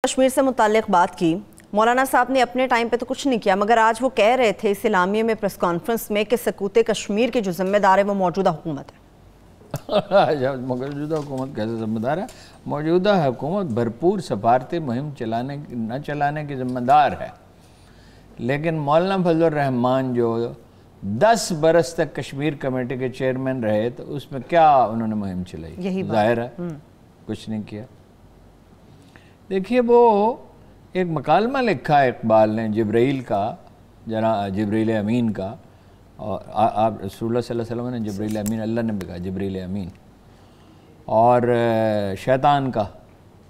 کشمیر سے متعلق بات کی، مولانا صاحب نے اپنے ٹائم پہ تو کچھ نہیں کیا، مگر آج وہ کہہ رہے تھے اس اعلامیے میں پریس کانفرنس میں کہ سکوت کشمیر کی جو ذمہ دار ہے وہ موجودہ حکومت ہے۔ موجودہ حکومت کیسے ذمہ دار ہے؟ موجودہ حکومت بھرپور سفارتی مہم نہ چلانے کی ذمہ دار ہے، لیکن مولانا فضل الرحمان جو 10 برس تک کشمیر کمیٹی کے چیئرمین رہے تو اس میں کیا انہوں نے مہم چلائی؟ ظاہر ہے کچھ نہیں کیا۔ دیکھیے وہ ایک مکالمہ لکھا ہے اقبال نے جبرائیل کا، جبرائیل امین کا، اور آپ رسول اللہ صلی اللہ علیہ وسلم نے جبرائیل امین، اللہ نے بھی کہا جبرائیل امین، اور شیطان کا۔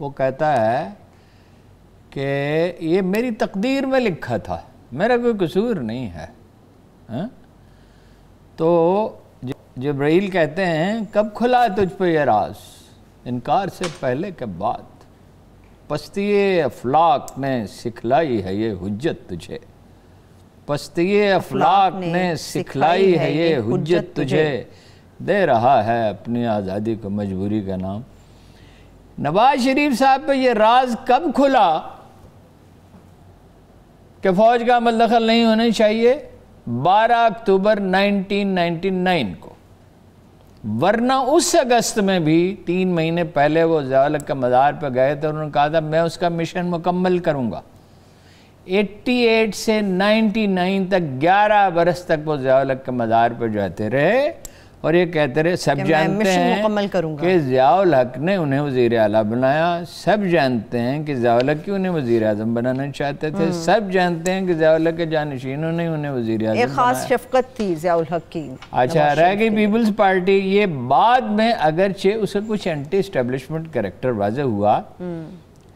وہ کہتا ہے کہ یہ میری تقدیر میں لکھا تھا، میرا کوئی قصور نہیں ہے۔ تو جبرائیل کہتے ہیں کب کھلا تجھ پہ یہ راز، انکار سے پہلے کے بعد، پستی افلاق نے سکھلائی ہے یہ حجت تجھے، پستی افلاق نے سکھلائی ہے یہ حجت تجھے، دے رہا ہے اپنی آزادی کو مجبوری کا نام۔ نواز شریف صاحب پہ یہ راز کب کھلا کہ فوج کا عمل دخل نہیں ہونا چاہیے؟ 12 اکتوبر 1999 کو، ورنہ اس اگست میں بھی 3 مہینے پہلے وہ ضیاء الحق کے مزار پہ گئے تھے، انہوں نے کہا تھا میں اس کا مشن مکمل کروں گا۔ 88 سے 99 تک 11 برس تک وہ ضیاء الحق کے مزار پہ جاتے رہے اور یہ کہتے رہے سب جانتے ہیں کہ ضیاء الحق نے انہیں وزیر اعلیٰ بنایا، سب جانتے ہیں کہ ضیاء الحق کی انہیں وزیر اعظم بنانا چاہتے تھے، سب جانتے ہیں کہ ضیاء الحق کے جانشینوں نے انہیں وزیر اعظم بنایا۔ ایک خاص شفقت تھی ضیاء الحق کی۔ اچھا، رہ گئی پیپلز پارٹی، یہ بعد میں اگرچہ اسے کچھ اینٹی اسٹیبلشمنٹ کریکٹر واضح ہوا،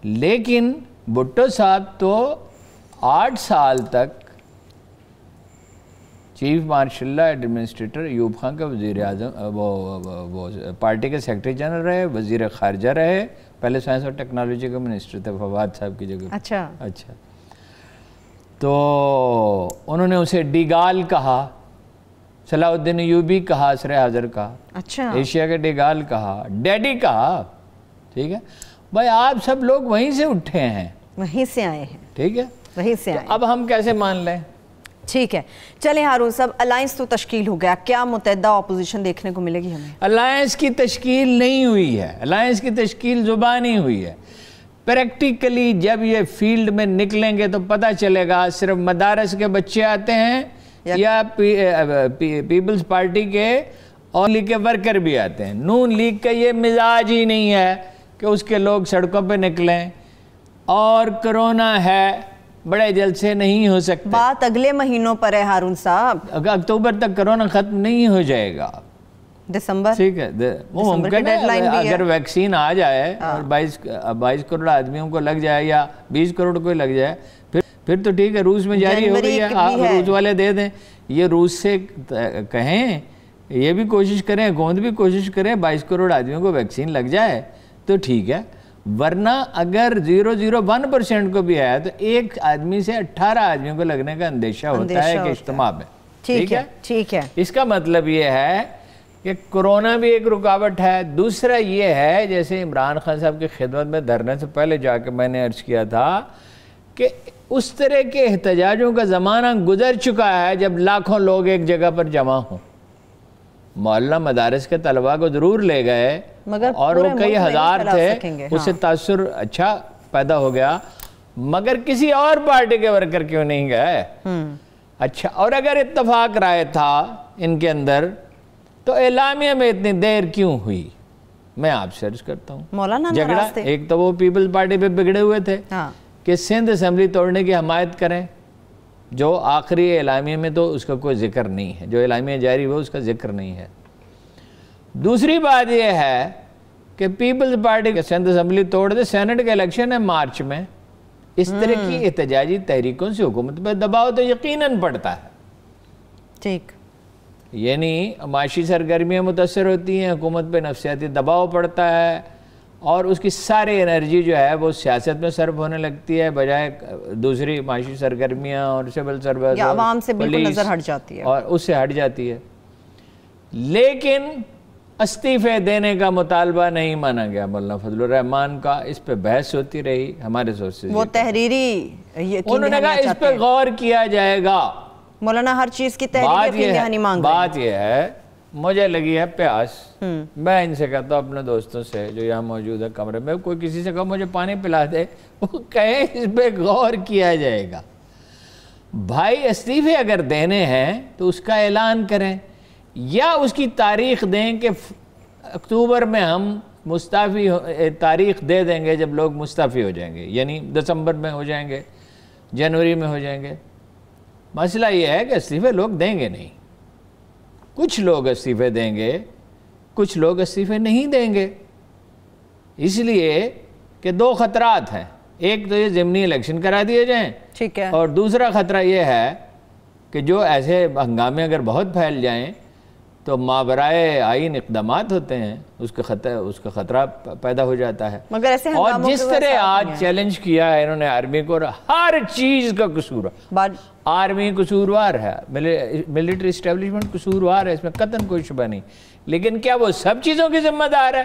لیکن بھٹو صاحب تو 8 سال تک chief martial law administrator Ayub Khan کا وزیر اعظم، وہ پارٹی کے سیکرٹری جنرل رہے، وزیر خارجہ رہے، پہلے سائنس اور ٹیکنالوجی کا منسٹر تھے فواد صاحب کی جگہ۔ اچھا تو انہوں نے اسے ڈیگال کہا، صلاح الدین ایوبی کہا، عصر حاضر کہا، اچھا ایشیا کے ڈیگال کہا، ڈیڈی کہا۔ ٹھیک ہے بھائی، آپ سب لوگ وہیں سے اٹھے ہیں، وہیں سے آئے ہیں، ٹھیک ہے، وہیں سے آئے۔ اب ہم کیسے مان لیں؟ ٹھیک ہے، چلیں ہارون صاحب، الائنس تو تشکیل ہو گیا، کیا متحدہ اپوزیشن دیکھنے کو ملے گی ہمیں؟ الائنس کی تشکیل نہیں ہوئی ہے، الائنس کی تشکیل زبانی ہوئی ہے، پریکٹیکلی جب یہ فیلڈ میں نکلیں گے تو پتہ چلے گا صرف مدارس کے بچے آتے ہیں یا پیپلز پارٹی کے اور لیگ کے ورکر بھی آتے ہیں۔ نون لیگ کا یہ مزاج ہی نہیں ہے کہ اس کے لوگ سڑکوں پہ نکلیں، اور کرونا ہے، بڑے جلسے نہیں ہو سکتے۔ بات اگلے مہینوں پر ہے ہارون صاحب، اکتوبر تک کرونا ختم نہیں ہو جائے گا، دسمبر، ٹھیک ہے، وہ ممکن ہے اگر ویکسین آ جائے اور 22 کروڑ آدمیوں کو لگ جائے یا 20 کروڑ کو لگ جائے پھر تو ٹھیک ہے، روس میں جاری ہو گئی ہے، روس والے دے دیں، یہ روس سے کہیں، یہ بھی کوشش کریں، حکومت بھی کوشش کریں 22 کروڑ آدمیوں کو ویکسین لگ جائے تو ٹھیک ہے، ورنہ اگر 0.01% کو بھی آیا تو ایک آدمی سے 18 آدمیوں کو لگنے کا اندیشہ ہوتا ہے کہ اجتماع میں۔ ٹھیک ہے، اس کا مطلب یہ ہے کہ کرونا بھی ایک رکاوٹ ہے۔ دوسرا یہ ہے، جیسے عمران خان صاحب کی خدمت میں دھرنے سے پہلے جا کے میں نے عرض کیا تھا کہ اس طرح کے احتجاجوں کا زمانہ گزر چکا ہے جب لاکھوں لوگ ایک جگہ پر جمع ہوں۔ محلہ مدارس کے طلباء کو ضرور لے گئے اور وہ کئی ہزار تھے، اس سے تاثر اچھا پیدا ہو گیا، مگر کسی اور پارٹی کے ورکر کیوں نہیں گئے؟ اچھا، اور اگر اتفاق رائے تھا ان کے اندر تو اعلامیہ میں اتنی دیر کیوں ہوئی؟ میں آپ سے عرض کرتا ہوں، جھگڑا ایک تو وہ پیپلز پارٹی پہ بگڑے ہوئے تھے کہ سندھ اسمبلی توڑنے کی حمایت کریں، جو آخری اعلامیہ میں تو اس کا کوئی ذکر نہیں ہے، جو اعلامیہ جاری ہوا اس کا ذکر نہیں ہے۔ دوسری بات یہ ہے کہ پیپلز پارٹی کے سندھ اسمبلی توڑ دے، سینٹ کے الیکشن ہے مارچ میں، اس طرح کی احتجاجی تحریکوں سے حکومت پہ دباؤ تو یقیناً پڑتا ہے، ٹھیک، یعنی معاشی سرگرمیاں متاثر ہوتی ہیں، حکومت پہ نفسیاتی دباؤ پڑتا ہے، اور اس کی ساری انرجی جو ہے وہ سیاست میں صرف ہونے لگتی ہے بجائے دوسری معاشی سرگرمیاں اور سول سروس عوام سے بالکل نظر ہٹ جاتی ہے، اور اس سے ہٹ جاتی ہے۔ لیکن استعفے دینے کا مطالبہ نہیں مانا گیا مولانا فضل الرحمان کا. اس پہ بحث ہوتی رہی. ہمارے سورسز وہ تحریری انہوں نے کہا اس پہ غور کیا جائے گا. مولانا ہر چیز کی تحریری یقین دہانی مانگ رہے ہیں. بات یہ ہے مجھے لگی ہے پیاس. میں ان سے کہتا ہوں اپنے دوستوں سے جو یہاں موجود ہے کمرے میں, کوئی کسی سے کہو مجھے پانی پلا دے, وہ کہیں اس پہ غور کیا جائے گا. بھائی استعفے اگر دینے ہیں تو اس کا اعلان کریں, یا اس کی تاریخ دیں کہ اکتوبر میں ہم مستعفی تاریخ دے دیں گے جب لوگ مستعفی ہو جائیں گے, یعنی دسمبر میں ہو جائیں گے, جنوری میں ہو جائیں گے. مسئلہ یہ ہے کہ استعفے لوگ دیں گے نہیں. کچھ لوگ استعفے دیں گے, کچھ لوگ استعفے نہیں دیں گے. اس لیے کہ دو خطرات ہیں. ایک تو یہ ضمنی الیکشن کرا دیے جائیں, ٹھیک ہے, اور دوسرا خطرہ یہ ہے کہ جو ایسے ہنگامے اگر بہت پھیل جائیں تو مابرائے آئین اقدامات ہوتے ہیں, اس کا خطرہ پیدا ہو جاتا ہے. مگر ایسے اور جس طرح آج چیلنج کیا ہے انہوں نے آرمی کو, ہر چیز کا قصور ہے. آرمی قصوروار ہے, ملٹری اسٹیبلشمنٹ قصوروار ہے, اس میں قطعاً کوئی شبہ نہیں. لیکن کیا وہ سب چیزوں کی ذمہ دار ہے؟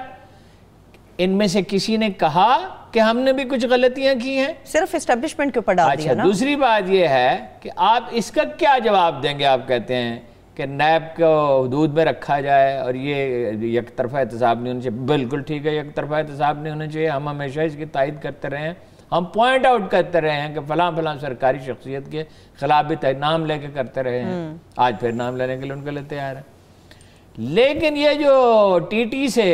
ان میں سے کسی نے کہا کہ ہم نے بھی کچھ غلطیاں کی ہیں؟ صرف اسٹیبلشمنٹ کے اوپر ڈال دیا نا. دوسری بات یہ ہے کہ آپ اس کا کیا جواب دیں گے؟ آپ کہتے ہیں کہ نیب کو حدود میں رکھا جائے اور یہ یک طرفہ احتساب نہیں ہونا چاہیے. بالکل ٹھیک ہے, یک طرفہ احتساب نہیں ہونا چاہیے. ہم ہمیشہ اس کی تائید کرتے رہے ہیں, ہم پوائنٹ آؤٹ کرتے رہے ہیں کہ فلاں فلاں سرکاری شخصیت کے خلاف بھی نام لے کے کرتے رہے ہیں. آج پھر نام لینے کے لیے ان کے لیے تیار ہے. لیکن یہ جو ٹی ٹی سے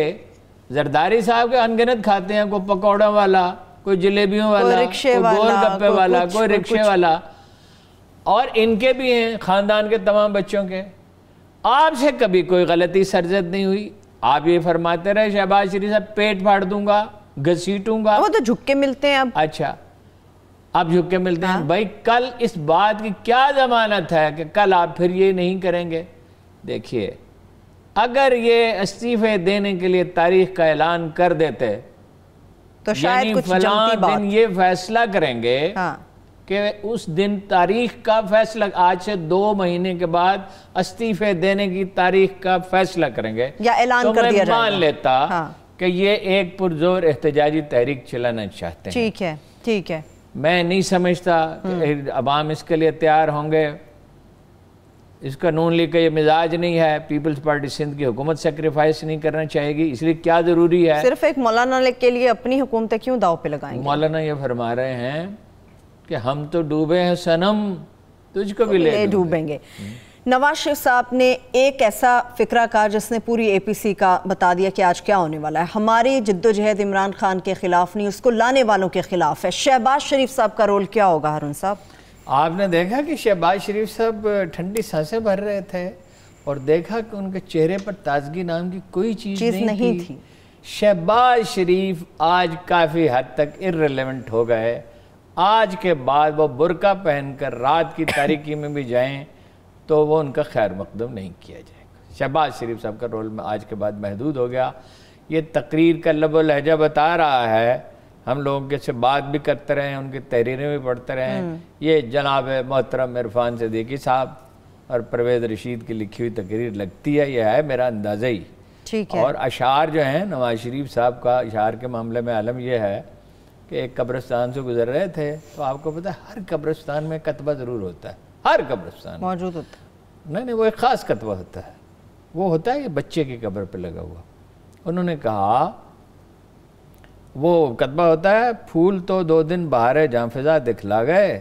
زرداری صاحب کے انگنت کھاتے ہیں, کوئی پکوڑوں والا, کوئی جلیبیوں والا, کوئی گول گپے والا, کوئی رکشے والا, اور ان کے بھی ہیں خاندان کے تمام بچوں کے. آپ سے کبھی کوئی غلطی سرزد نہیں ہوئی. آپ یہ فرماتے رہے شہباز شریف صاحب پیٹ پھاڑ دوں گا, گھسیٹوں گا. وہ تو جھک کے ملتے ہیں اب. اچھا, آپ جھک کے ملتے ہیں. بھائی کل اس بات کی کیا ضمانت ہے کہ کل آپ پھر یہ نہیں کریں گے؟ دیکھیے, اگر یہ استعفے دینے کے لیے تاریخ کا اعلان کر دیتے تو شاید کچھ فلاں دن یہ فیصلہ کریں گے کہ اس دن تاریخ کا فیصلہ, آج سے 2 مہینے کے بعد استعفے دینے کی تاریخ کا فیصلہ کریں گے, یا اعلان تو کر دیا میں مان لیتا کہ یہ ایک پرزور احتجاجی تحریک چلانا چاہتے ہیں. ٹھیک ہے, ٹھیک ہے. میں نہیں سمجھتا کہ عوام اس کے لیے تیار ہوں گے. اس کا نون لیگ کا یہ مزاج نہیں ہے. پیپلز پارٹی سندھ کی حکومت سیکریفائس نہیں کرنا چاہے گی. اس لیے کیا ضروری ہے, صرف ایک مولانا کے لیے اپنی حکومتیں کیوں داؤ پہ لگائیں گے؟ مولانا یہ فرما رہے ہیں کہ ہم تو ڈوبے ہیں صنم, تجھ کو بھی لے ڈوبیں گے. نواز شریف صاحب نے ایک ایسا فکرہ کہا جس نے پوری اے پی سی کا بتا دیا کہ آج کیا ہونے والا ہے. ہماری جدوجہد عمران خان کے خلاف نہیں, اس کو لانے والوں کے خلاف ہے. شہباز شریف صاحب کا رول کیا ہوگا ہارون صاحب؟ آپ نے دیکھا کہ شہباز شریف صاحب ٹھنڈی سانسیں بھر رہے تھے, اور دیکھا کہ ان کے چہرے پر تازگی نام کی کوئی چیز نہیں تھی. شہباز شریف آج کافی حد تک irrelevant ہو گئے. آج کے بعد وہ برقع پہن کر رات کی تاریکی میں بھی جائیں تو وہ ان کا خیر مقدم نہیں کیا جائے گا. شہباز شریف صاحب کا رول میں آج کے بعد محدود ہو گیا. یہ تقریر کا لب و لہجہ بتا رہا ہے, ہم لوگوں کے سے بات بھی کرتے رہے ہیں, ان کی تحریریں بھی پڑھتے رہے ہیں. یہ جناب محترم عرفان صدیقی صاحب اور پرویز رشید کی لکھی ہوئی تقریر لگتی ہے. یہ ہے میرا اندازہ ہی. اور اشعار جو ہیں نواز شریف صاحب کا, اشعار کے معاملے میں عالم یہ ہے کہ ایک قبرستان سے گزر رہے تھے تو آپ کو پتہ ہے ہر قبرستان میں کتبہ ضرور ہوتا ہے, ہر قبرستان موجود ہوتا ہے. نہیں, وہ ایک خاص کتبہ ہوتا ہے. وہ ہوتا ہے یہ بچے کی قبر پہ لگا ہوا. انہوں نے کہا وہ کتبہ ہوتا ہے, پھول تو 2 دن بہارے جاں فضا دکھلا گئے,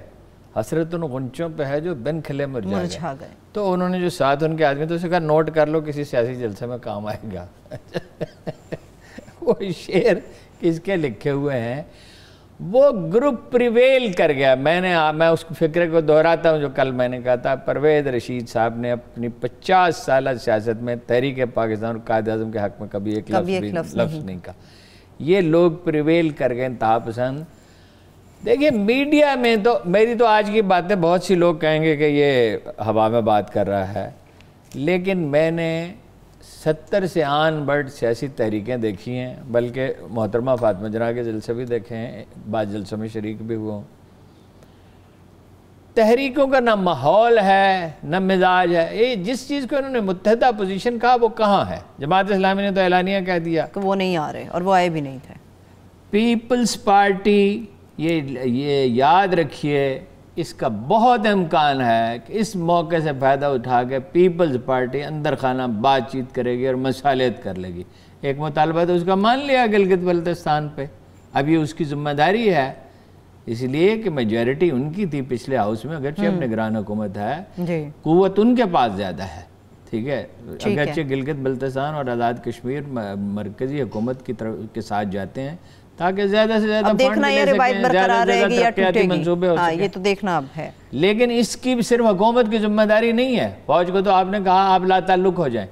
حسرت ان غنچوں پہ ہے جو بن کھلے مرجھا گئے. تو انہوں نے جو ساتھ ان کے آدمی تو اسے کہا نوٹ کر لو, کسی سیاسی جلسے میں کام آئے گا. وہ شعر کس کے لکھے ہوئے ہیں, وہ گروپ پریویل کر گیا. میں اس فکر کو دہراتا ہوں جو کل میں نے کہا تھا. پرویز رشید صاحب نے اپنی 50 سالہ سیاست میں تحریک پاکستان اور قائد اعظم کے حق میں کبھی ایک لفظ نہیں کہا. یہ لوگ پریویل کر گئے, انتہا پسند. دیکھیے میڈیا میں تو میری تو آج کی باتیں بہت سی لوگ کہیں گے کہ یہ ہوا میں بات کر رہا ہے, لیکن میں نے 70 سے آن بڑھ سیاسی تحریکیں دیکھی ہیں, بلکہ محترمہ فاطمہ جناح کے جلسے بھی دیکھے ہیں, بعض جلسوں میں شریک بھی ہوا ہوں. تحریکوں کا نہ ماحول ہے نہ مزاج ہے. یہ جس چیز کو انہوں نے متحدہ پوزیشن کہا وہ کہاں ہے؟ جماعت اسلامی نے تو اعلانیہ کہہ دیا کہ وہ نہیں آ رہے اور وہ آئے بھی نہیں تھے. پیپلز پارٹی، یہ یاد رکھیے، اس کا بہت امکان ہے کہ اس موقع سے فائدہ اٹھا کے پیپلز پارٹی اندر خانہ بات چیت کرے گی اور مصالحت کر لے گی. ایک مطالبہ تو اس کا مان لیا گلگت بلتستان پہ، اب یہ اس کی ذمہ داری ہے، اس لیے کہ میجورٹی ان کی تھی پچھلے ہاؤس میں، اگرچہ اب نگران حکومت ہے، قوت ان کے پاس زیادہ ہے. ٹھیک ہے، اگرچہ گلگت بلتستان اور آزاد کشمیر مرکزی حکومت کی طرف کے ساتھ جاتے ہیں تاکہ زیادہ سے زیادہ فنڈ لے سکیں، زیادہ سے زیادہ ترقیاتی منصوبے ہو سکیں. یہ تو دیکھنا اب ہے. لیکن اس کی صرف حکومت کی ذمہ داری نہیں ہے. فوج کو تو آپ نے کہا آپ لا تعلق ہو جائیں.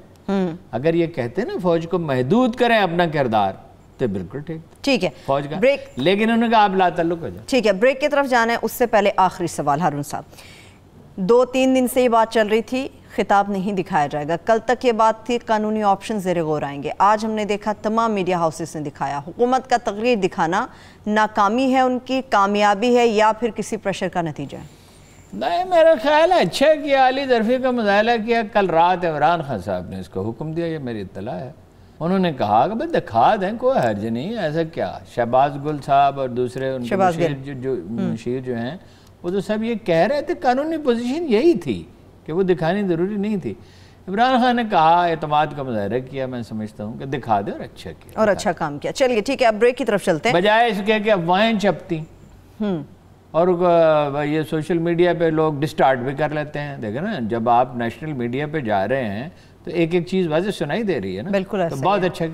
اگر یہ کہتے ہیں نا فوج کو محدود کریں اپنا کردار تو بالکل ٹھیک ہے فوج کا، بریک. لیکن انہوں نے کہا آپ لا تعلق ہو جائیں. ٹھیک ہے، بریک کی طرف جانا ہے. اس سے پہلے آخری سوال ہارون صاحب، 2-3 دن سے یہ بات چل رہی تھی خطاب نہیں دکھایا جائے گا، کل تک یہ بات تھی قانونی آپشن زیر غور آئیں گے. آج ہم نے دیکھا تمام میڈیا ہاؤسز نے دکھایا. حکومت کا تقریر دکھانا ناکامی ہے ان کی، کامیابی ہے یا پھر کسی پریشر کا نتیجہ ہے؟ نہیں، میرا خیال ہے اچھا کیا، علی ظرفی کا مظاہرہ کیا. کل رات عمران خان صاحب نے اس کو حکم دیا، یہ میری اطلاع ہے. انہوں نے کہا کہ بھئی دکھا دیں، کوئی حرج نہیں، ایسا کیا. شہباز گل صاحب اور دوسرے ان کے مشیر جو ہیں وہ تو سب یہ کہہ رہے تھے، قانونی پوزیشن یہی تھی کہ وہ دکھانی ضروری نہیں تھی. عمران خان نے کہا، اعتماد کا مظاہرہ کیا، میں سمجھتا ہوں کہ دکھا دے اور اچھا کیا، اور اچھا کام کیا. چلیے ٹھیک ہے، اب بریک کی طرف چلتے ہیں. بجائے اس کے کہ افواہیں چپتی اور یہ سوشل میڈیا پہ لوگ ڈسٹارٹ بھی کر لیتے ہیں. دیکھیں نا، جب آپ نیشنل میڈیا پہ جا رہے ہیں تو ایک ایک چیز واضح سنائی دے رہی ہے نا، بالکل تو بہت اچھا